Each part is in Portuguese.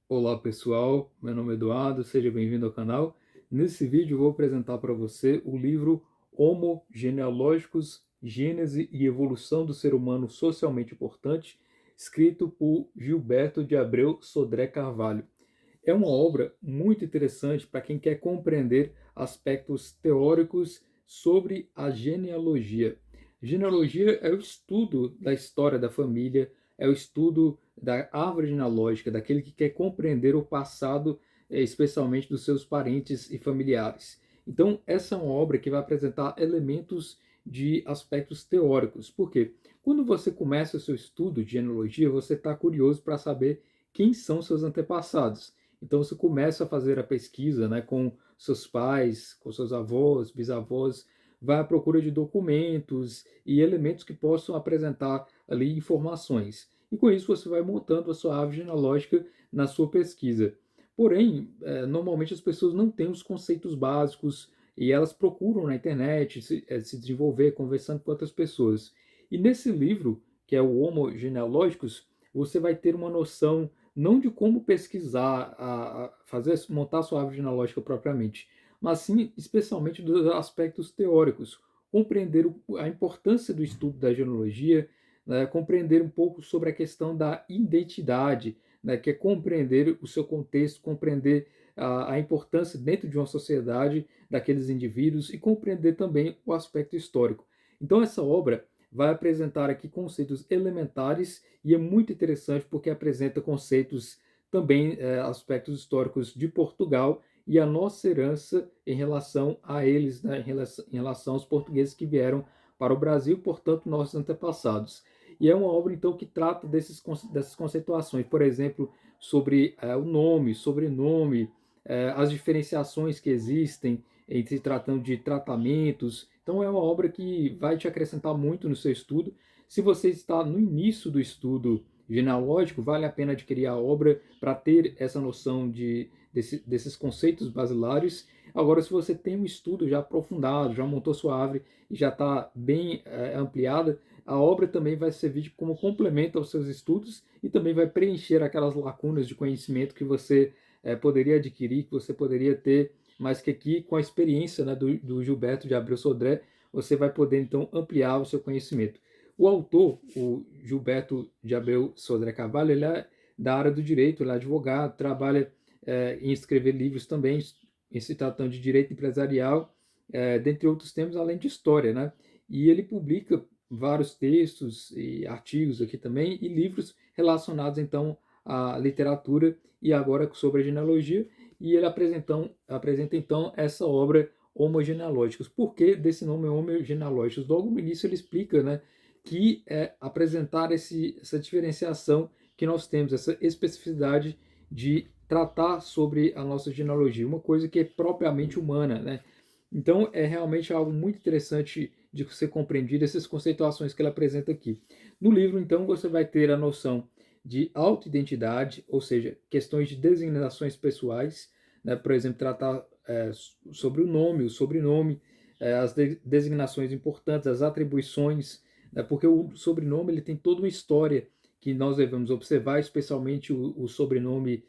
Olá pessoal, meu nome é Eduardo, seja bem-vindo ao canal. Nesse vídeo eu vou apresentar para você o livro Homo Genealogicus, Gênese e Evolução do Ser Humano Socialmente Importante, escrito por Gilberto de Abreu Sodré Carvalho. É uma obra muito interessante para quem quer compreender aspectos teóricos sobre a genealogia. Genealogia é o estudo da história da família, é o estudo da árvore genealógica, daquele que quer compreender o passado, especialmente dos seus parentes e familiares. Então, essa é uma obra que vai apresentar elementos de aspectos teóricos. Por quê? Quando você começa o seu estudo de genealogia, você está curioso para saber quem são seus antepassados. Então você começa a fazer a pesquisa, né, com seus pais, com seus avós, bisavós, vai à procura de documentos e elementos que possam apresentar ali informações. E com isso você vai montando a sua árvore genealógica na sua pesquisa. Porém, normalmente as pessoas não têm os conceitos básicos e elas procuram na internet se desenvolver conversando com outras pessoas. E nesse livro, que é o Homo Genealogicus, você vai ter uma noção não de como pesquisar, fazer, montar a sua árvore genealógica propriamente, mas sim especialmente dos aspectos teóricos, compreender a importância do estudo da genealogia, né, compreender um pouco sobre a questão da identidade, né, que é compreender o seu contexto, compreender a importância dentro de uma sociedade daqueles indivíduos e compreender também o aspecto histórico. Então essa obra vai apresentar aqui conceitos elementares e é muito interessante porque apresenta conceitos também, aspectos históricos de Portugal e a nossa herança em relação a eles, né, em relação aos portugueses que vieram para o Brasil, portanto, nossos antepassados. E é uma obra, então, que trata dessas conceituações, por exemplo, sobre o nome, sobrenome, as diferenciações que existem entre tratando de tratamentos. Então, é uma obra que vai te acrescentar muito no seu estudo. Se você está no início do estudo genealógico, vale a pena adquirir a obra para ter essa noção desses conceitos basilares. Agora, se você tem um estudo já aprofundado, já montou sua árvore e já está bem ampliada, a obra também vai servir como complemento aos seus estudos e também vai preencher aquelas lacunas de conhecimento que você poderia adquirir, que você poderia ter, mas que aqui, com a experiência, né, do Gilberto de Abreu Sodré, você vai poder então ampliar o seu conhecimento. O autor, o Gilberto de Abreu Sodré Carvalho, ele é da área do direito, ele é advogado, trabalha em escrever livros também, em se tratando de direito empresarial, dentre outros temas, além de história, né? E ele publica vários textos e artigos aqui também, e livros relacionados, então, à literatura e agora sobre a genealogia, e ele apresenta então, essa obra Homo Genealogicus. Por que desse nome Homo Genealogicus? Logo no início ele explica, né, que é apresentar essa diferenciação que nós temos, essa especificidade de tratar sobre a nossa genealogia, uma coisa que é propriamente humana, né? Então é realmente algo muito interessante de ser compreendido, essas conceituações que ele apresenta aqui. No livro, então, você vai ter a noção de autoidentidade, ou seja, questões de designações pessoais, né? Por exemplo, tratar sobre o nome, o sobrenome, as designações importantes, as atribuições, né? Porque o sobrenome ele tem toda uma história que nós devemos observar, especialmente o sobrenome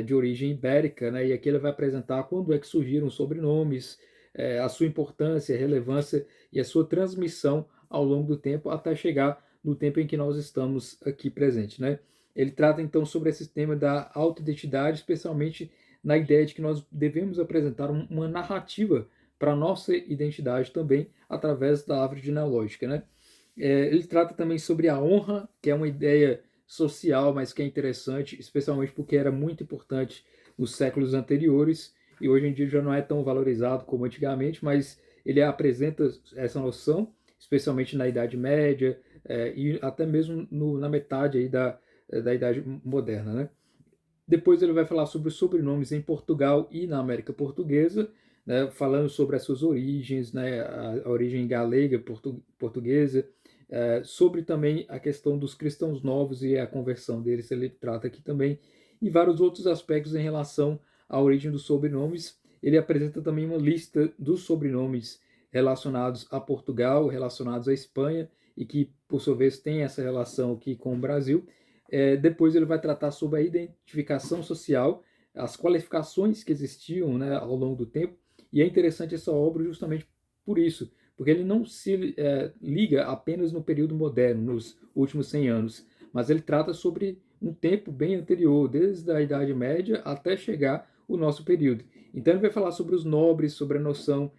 de origem ibérica, né? E aqui ele vai apresentar quando é que surgiram os sobrenomes, a sua importância, a relevância e a sua transmissão ao longo do tempo até chegar no tempo em que nós estamos aqui presentes, né? Ele trata então sobre esse tema da autoidentidade, especialmente na ideia de que nós devemos apresentar uma narrativa para a nossa identidade também através da árvore genealógica, né? Ele trata também sobre a honra, que é uma ideia social, mas que é interessante, especialmente porque era muito importante nos séculos anteriores e hoje em dia já não é tão valorizado como antigamente, mas ele apresenta essa noção, especialmente na Idade Média e até mesmo na metade aí da Idade Moderna, né? Depois ele vai falar sobre os sobrenomes em Portugal e na América Portuguesa, né, falando sobre as suas origens, né, a origem galega, portuguesa, sobre também a questão dos cristãos novos e a conversão deles, ele trata aqui também, e vários outros aspectos em relação à origem dos sobrenomes. Ele apresenta também uma lista dos sobrenomes relacionados a Portugal, relacionados à Espanha, e que, por sua vez, tem essa relação aqui com o Brasil, Depois ele vai tratar sobre a identificação social, as qualificações que existiam, né, ao longo do tempo. E é interessante essa obra justamente por isso, porque ele não se liga apenas no período moderno, nos últimos 100 anos, mas ele trata sobre um tempo bem anterior, desde a Idade Média até chegar o nosso período. Então ele vai falar sobre os nobres, sobre a noção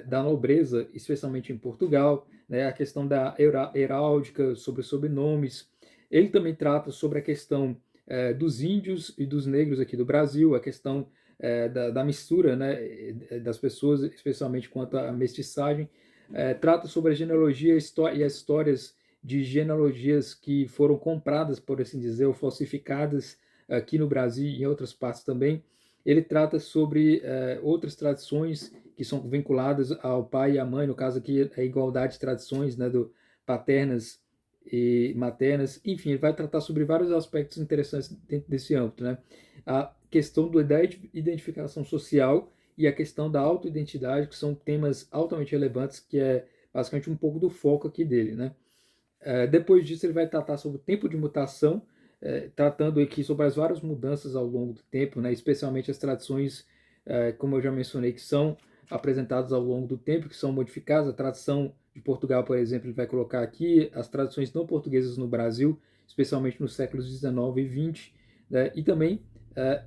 da nobreza, especialmente em Portugal, né, a questão da heráldica, sobre os sobrenomes. Ele também trata sobre a questão dos índios e dos negros aqui do Brasil, a questão da mistura, né, das pessoas, especialmente quanto à mestiçagem. Trata sobre a genealogia e as histórias de genealogias que foram compradas, por assim dizer, ou falsificadas aqui no Brasil e em outras partes também. Ele trata sobre outras tradições que são vinculadas ao pai e à mãe, no caso aqui a igualdade de tradições, né, paternas e maternas. Enfim, ele vai tratar sobre vários aspectos interessantes dentro desse âmbito, né? A questão da identificação social e a questão da autoidentidade, que são temas altamente relevantes, que é basicamente um pouco do foco aqui dele, né? Depois disso, ele vai tratar sobre o tempo de mutação, tratando aqui sobre as várias mudanças ao longo do tempo, né? Especialmente as tradições, como eu já mencionei, que são apresentadas ao longo do tempo, que são modificadas. A tradição de Portugal, por exemplo, ele vai colocar aqui as tradições não portuguesas no Brasil, especialmente nos séculos 19 e 20, né? E também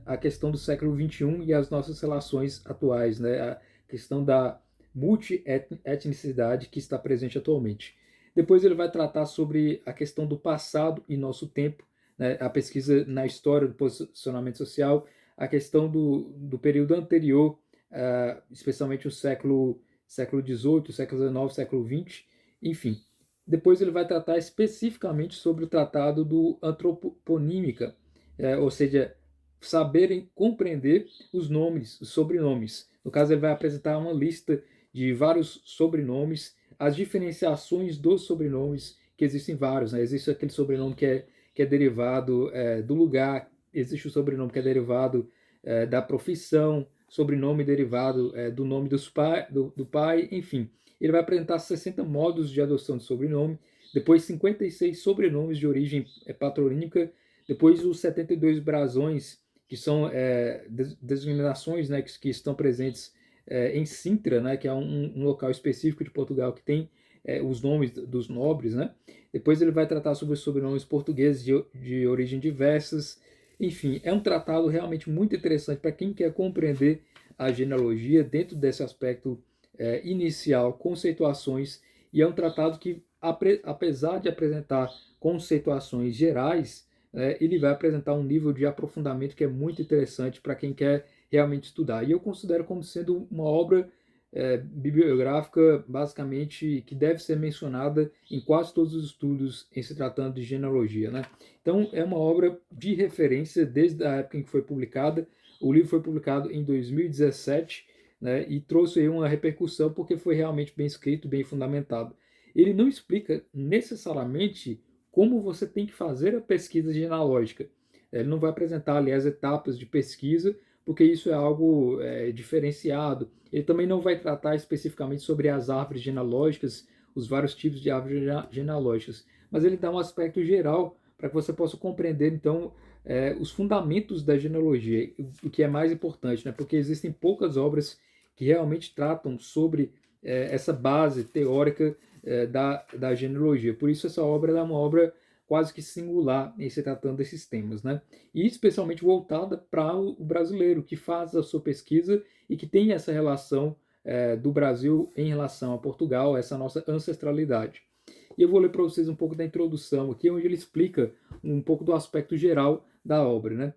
a questão do século 21 e as nossas relações atuais, né? A questão da multietnicidade que está presente atualmente. Depois ele vai tratar sobre a questão do passado e nosso tempo, né? A pesquisa na história do posicionamento social, a questão do período anterior, especialmente o século XVIII, século XIX, século XX, enfim. Depois ele vai tratar especificamente sobre o tratado do antroponímica, ou seja, saberem compreender os nomes, os sobrenomes. No caso, ele vai apresentar uma lista de vários sobrenomes, as diferenciações dos sobrenomes, que existem vários, né? Existe aquele sobrenome que é derivado do lugar, existe o sobrenome que é derivado da profissão, sobrenome derivado do nome do pai, enfim. Ele vai apresentar 60 modos de adoção de sobrenome, depois 56 sobrenomes de origem patronímica, depois os 72 brasões, que são designações, né, que estão presentes em Sintra, né, que é um local específico de Portugal que tem os nomes dos nobres, né? Depois ele vai tratar sobre os sobrenomes portugueses de origem diversas. Enfim, é um tratado realmente muito interessante para quem quer compreender a genealogia dentro desse aspecto inicial, conceituações, e é um tratado que, apesar de apresentar conceituações gerais, ele vai apresentar um nível de aprofundamento que é muito interessante para quem quer realmente estudar. E eu considero como sendo uma obra bibliográfica, basicamente, que deve ser mencionada em quase todos os estudos em se tratando de genealogia, né? Então, é uma obra de referência desde a época em que foi publicada. O livro foi publicado em 2017, né, e trouxe aí uma repercussão porque foi realmente bem escrito, bem fundamentado. Ele não explica necessariamente como você tem que fazer a pesquisa genealógica. Ele não vai apresentar ali as etapas de pesquisa, porque isso é algo diferenciado. Ele também não vai tratar especificamente sobre as árvores genealógicas, os vários tipos de árvores genealógicas, mas ele dá um aspecto geral para que você possa compreender, então, os fundamentos da genealogia, o que é mais importante, né? Porque existem poucas obras que realmente tratam sobre essa base teórica da genealogia. Por isso essa obra é uma obra quase que singular em se tratando desses temas, né? E especialmente voltada para o brasileiro, que faz a sua pesquisa e que tem essa relação do Brasil em relação a Portugal, essa nossa ancestralidade. E eu vou ler para vocês um pouco da introdução aqui, onde ele explica um pouco do aspecto geral da obra, né?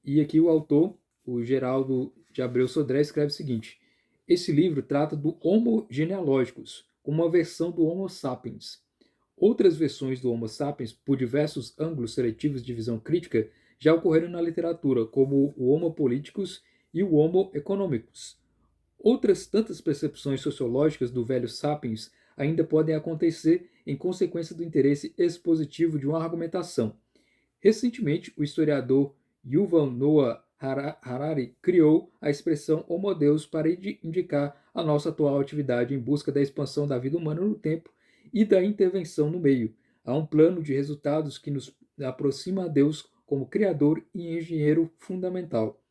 E aqui o autor, o Geraldo de Abreu Sodré, escreve o seguinte: esse livro trata do Homo genealógicos, como uma versão do Homo sapiens. Outras versões do Homo sapiens, por diversos ângulos seletivos de visão crítica, já ocorreram na literatura, como o Homo politicus e o Homo economicus. Outras tantas percepções sociológicas do velho sapiens ainda podem acontecer em consequência do interesse expositivo de uma argumentação. Recentemente, o historiador Yuval Noah Harari criou a expressão Homo Deus para indicar a nossa atual atividade em busca da expansão da vida humana no tempo e da intervenção no meio. Há um plano de resultados que nos aproxima a Deus como Criador e engenheiro fundamental.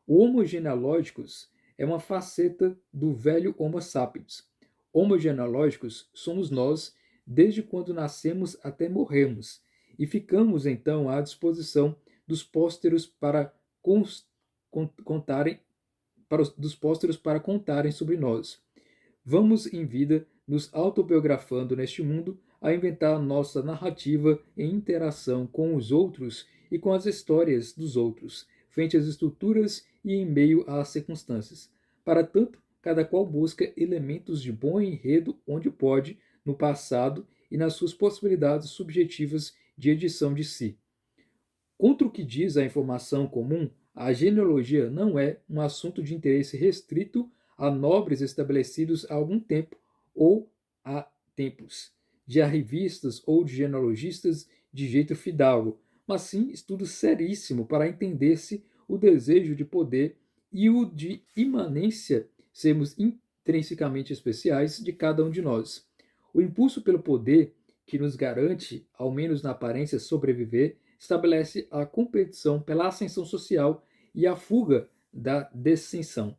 O Homo genealógicos é uma faceta do velho Homo sapiens. Homo genealógicos somos nós desde quando nascemos até morrermos, e ficamos então à disposição dos pósteros para contarem sobre nós. Vamos em vida nos autobiografando neste mundo a inventar nossa narrativa em interação com os outros e com as histórias dos outros, frente às estruturas e em meio às circunstâncias. Para tanto, cada qual busca elementos de bom enredo onde pode, no passado e nas suas possibilidades subjetivas de edição de si. Contra o que diz a informação comum, a genealogia não é um assunto de interesse restrito a nobres estabelecidos há algum tempo ou há tempos, de arrivistas ou de genealogistas de jeito fidalgo, mas sim estudo seríssimo para entender-se o desejo de poder e o de imanência sermos intrinsecamente especiais de cada um de nós. O impulso pelo poder, que nos garante, ao menos na aparência, sobreviver, estabelece a competição pela ascensão social e a fuga da descensão.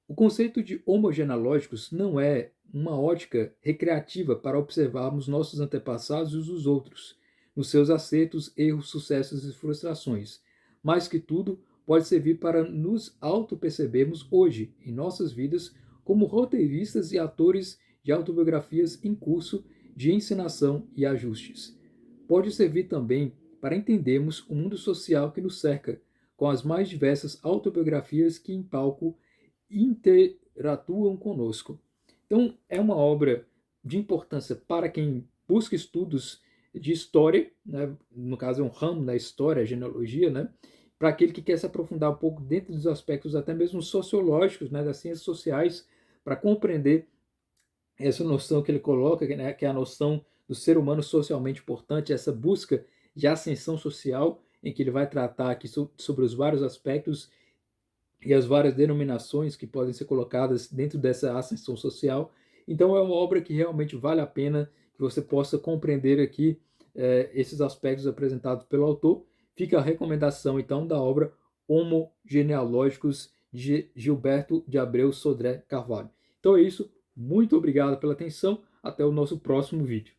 O conceito de homogenealógicos não é uma ótica recreativa para observarmos nossos antepassados e os dos outros, nos seus acertos, erros, sucessos e frustrações. Mais que tudo, pode servir para nos auto-percebermos hoje, em nossas vidas, como roteiristas e atores de autobiografias em curso de encenação e ajustes. Pode servir também para entendermos o mundo social que nos cerca, com as mais diversas autobiografias que em palco interatuam conosco. Então, é uma obra de importância para quem busca estudos de história, né? No caso é um ramo da história, a genealogia, né? Para aquele que quer se aprofundar um pouco dentro dos aspectos até mesmo sociológicos, né? Das ciências sociais, para compreender essa noção que ele coloca, né? Que é a noção do ser humano socialmente importante, essa busca de ascensão social, em que ele vai tratar aqui sobre os vários aspectos e as várias denominações que podem ser colocadas dentro dessa ascensão social. Então é uma obra que realmente vale a pena que você possa compreender aqui esses aspectos apresentados pelo autor. Fica a recomendação então da obra Homo Genealógicos de Gilberto de Abreu Sodré Carvalho. Então é isso, muito obrigado pela atenção, até o nosso próximo vídeo.